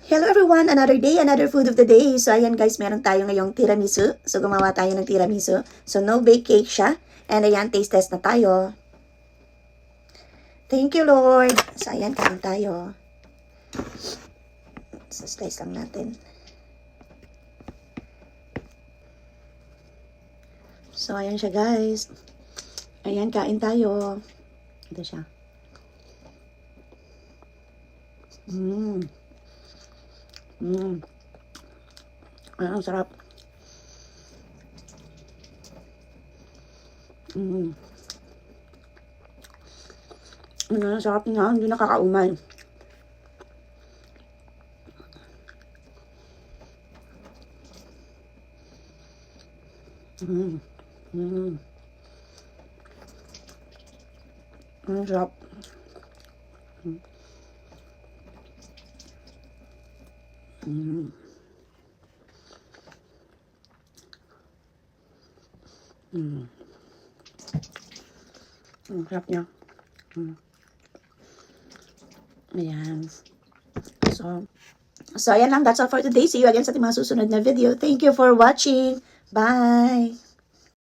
Hello everyone! Another day, another food of the day. So ayan guys, meron tayo ngayong tiramisu. So gumawa tayo ng tiramisu. So no bake cake siya. And ayan, taste test na tayo. Thank you Lord! So ayan, kain tayo. So slice lang natin. So ayan siya guys. Ayan, kain tayo. Ito siya. Ang sarap. Ang sarap nga, hindi nakakaumay. Ang sarap. Ang sarap niya. Ayan. So ayan lang. That's all for today. See you again sa ating mga susunod na video. Thank you for watching. Bye!